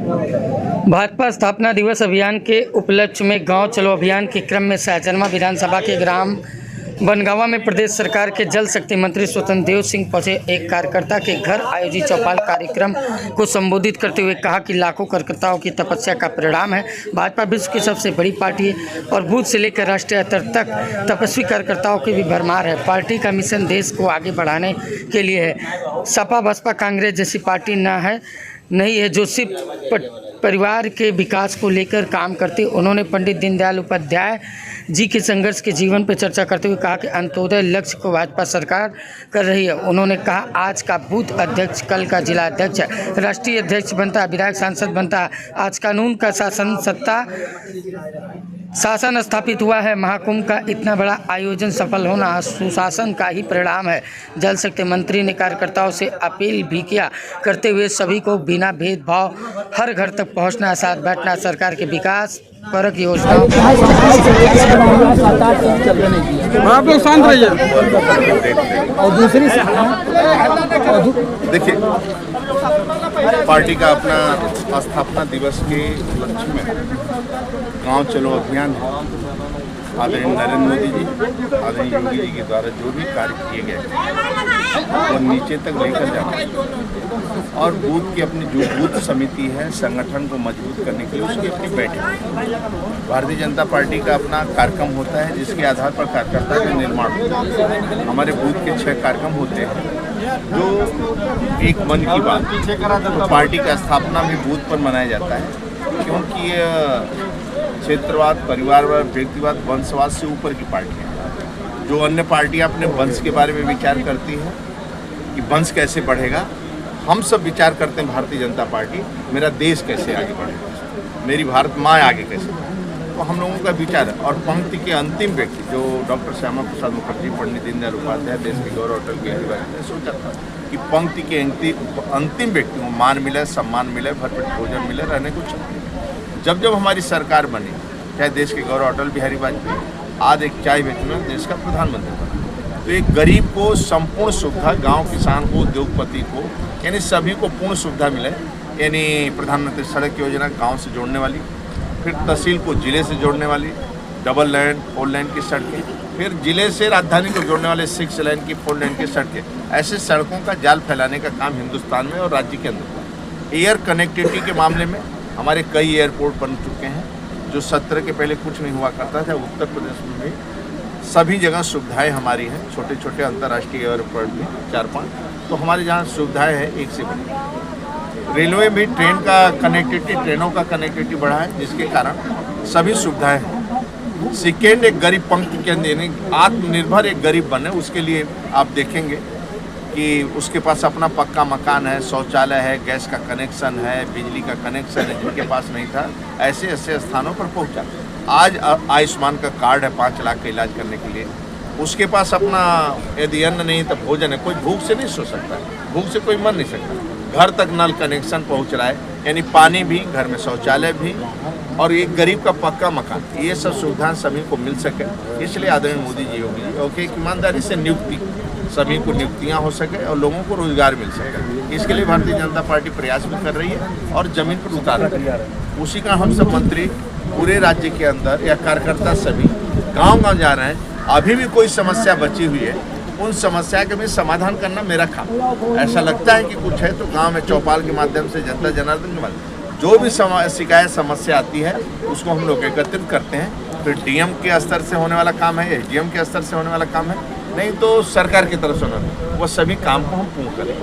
भाजपा स्थापना दिवस अभियान के उपलक्ष्य में गांव चलो अभियान के क्रम में सहजनवा विधानसभा के ग्राम बनगावा में प्रदेश सरकार के जल शक्ति मंत्री स्वतंत्र देव सिंह पहुंचे। एक कार्यकर्ता के घर आयोजित चौपाल कार्यक्रम को संबोधित करते हुए कहा कि लाखों कार्यकर्ताओं की तपस्या का परिणाम है। भाजपा विश्व की सबसे बड़ी पार्टी है और बूथ से लेकर राष्ट्रीय स्तर तक तपस्वी कार्यकर्ताओं की भी भरमार है। पार्टी का मिशन देश को आगे बढ़ाने के लिए है। सपा बसपा कांग्रेस जैसी पार्टी नहीं है जो सिर्फ परिवार के विकास को लेकर काम करते। उन्होंने पंडित दीनदयाल उपाध्याय जी के संघर्ष के जीवन पर चर्चा करते हुए कहा कि अंत्योदय लक्ष्य को भाजपा सरकार कर रही है। उन्होंने कहा आज का बूथ अध्यक्ष कल का जिला अध्यक्ष है, राष्ट्रीय अध्यक्ष बनता है, विधायक सांसद बनता है। आज कानून का शासन स्थापित हुआ है। महाकुंभ का इतना बड़ा आयोजन सफल होना सुशासन का ही परिणाम है। जल शक्ति मंत्री ने कार्यकर्ताओं से अपील भी किया करते हुए सभी को बिना भेदभाव हर घर तक पहुंचना, साथ बैठना, सरकार के विकास परक योजनाओं और दूसरी देखिए पार्टी का अपना स्थापना दिवस के उपलक्ष्य में गांव चलो अभियान आदरणीय नरेंद्र मोदी जी, आदरणीय योगी जी के द्वारा जो भी कार्य किए गए वो नीचे तक लेकर जाना और बूथ की अपनी जो बूथ समिति है संगठन को मजबूत करने के लिए उसकी अपनी बैठक। भारतीय जनता पार्टी का अपना कार्यक्रम होता है जिसके आधार पर कार्यकर्ता का निर्माण होता है। हमारे बूथ के 6 कार्यक्रम होते हैं जो एक मन की बात तो पार्टी का स्थापना भी बूथ पर मनाया जाता है क्योंकि क्षेत्रवाद, परिवारवाद, व्यक्तिवाद, वंशवाद से ऊपर की पार्टी है। जो अन्य पार्टियां अपने वंश के बारे में विचार करती हैं कि वंश कैसे बढ़ेगा, हम सब विचार करते हैं भारतीय जनता पार्टी मेरा देश कैसे आगे बढ़ेगा, मेरी भारत माँ आगे कैसे बढ़ेगा। तो हम लोगों का विचार है। और पंक्ति के अंतिम व्यक्ति जो डॉक्टर श्यामा प्रसाद मुखर्जी, पंडित दीनदयाल उपाध्याय, देश के गौरव अटल बिहारी वाजपेयी ने सोचा था कि पंक्ति के अंतिम व्यक्ति को मान मिले, सम्मान मिले, भरपेट भोजन मिले, रहने को चाहिए। जब जब हमारी सरकार बनी, चाहे देश के गौरव अटल बिहारी वाजपेयी, आज एक चाय बेचने देश का प्रधानमंत्री बना, तो एक गरीब को संपूर्ण सुविधा, गांव किसान को, उद्योगपति को, यानी सभी को पूर्ण सुविधा मिले। यानी प्रधानमंत्री सड़क योजना गांव से जोड़ने वाली, फिर तहसील को जिले से जोड़ने वाली डबल लाइन 4 लाइन की सड़कें, फिर जिले से राजधानी को जोड़ने वाले 6 लाइन की 4 लाइन की सड़कें। ऐसे सड़कों का जाल फैलाने का काम हिंदुस्तान में और राज्य के अंदर। एयर कनेक्टिविटी के मामले में हमारे कई एयरपोर्ट बन चुके हैं जो 17 के पहले कुछ नहीं हुआ करता था। उत्तर प्रदेश में भी सभी जगह सुविधाएं हमारी हैं, छोटे छोटे अंतर्राष्ट्रीय एयरपोर्ट भी 4-5, तो हमारे जहाँ सुविधाएं हैं एक से बड़ी। रेलवे में ट्रेन का कनेक्टिविटी, ट्रेनों का कनेक्टिविटी बढ़ा है जिसके कारण सभी सुविधाएं हैं। सेकेंड, एक गरीब पंक्ति के अंदर आत्मनिर्भर एक गरीब बने, उसके लिए आप देखेंगे कि उसके पास अपना पक्का मकान है, शौचालय है, गैस का कनेक्शन है, बिजली का कनेक्शन है। जिनके पास नहीं था ऐसे ऐसे स्थानों पर पहुंचा। आज आयुष्मान का कार्ड है 5 लाख का इलाज करने के लिए। उसके पास अपना यदि अन्न नहीं तो भोजन है। कोई भूख से नहीं सो सकता, भूख से कोई मर नहीं सकता। घर तक नल कनेक्शन पहुंच रहा है, यानी पानी भी, घर में शौचालय भी और एक गरीब का पक्का मकान। ये सब सुविधाएं सभी को मिल सके, इसलिए आदरणीय मोदी जी, योगी जी ओके ईमानदारी से नियुक्ति, सभी को नियुक्तियां हो सके और लोगों को रोजगार मिल सके। इसके लिए भारतीय जनता पार्टी प्रयास भी कर रही है और जमीन पर उतार रही है। उसी का हम सब मंत्री पूरे राज्य के अंदर या कार्यकर्ता सभी गांव-गांव जा रहे हैं। अभी भी कोई समस्या बची हुई है, उन समस्या के भी समाधान करना मेरा काम। ऐसा लगता है कि कुछ है तो गाँव में चौपाल के माध्यम से, जनता जनार्दन के माध्यम जो भी शिकायत समस्या आती है उसको हम लोग एकत्रित करते हैं। फिर डीएम के स्तर से होने वाला काम है, एसडीएम के स्तर से होने वाला काम है, नहीं तो सरकार की तरफ से वो सभी काम को हम पूर्ण करें।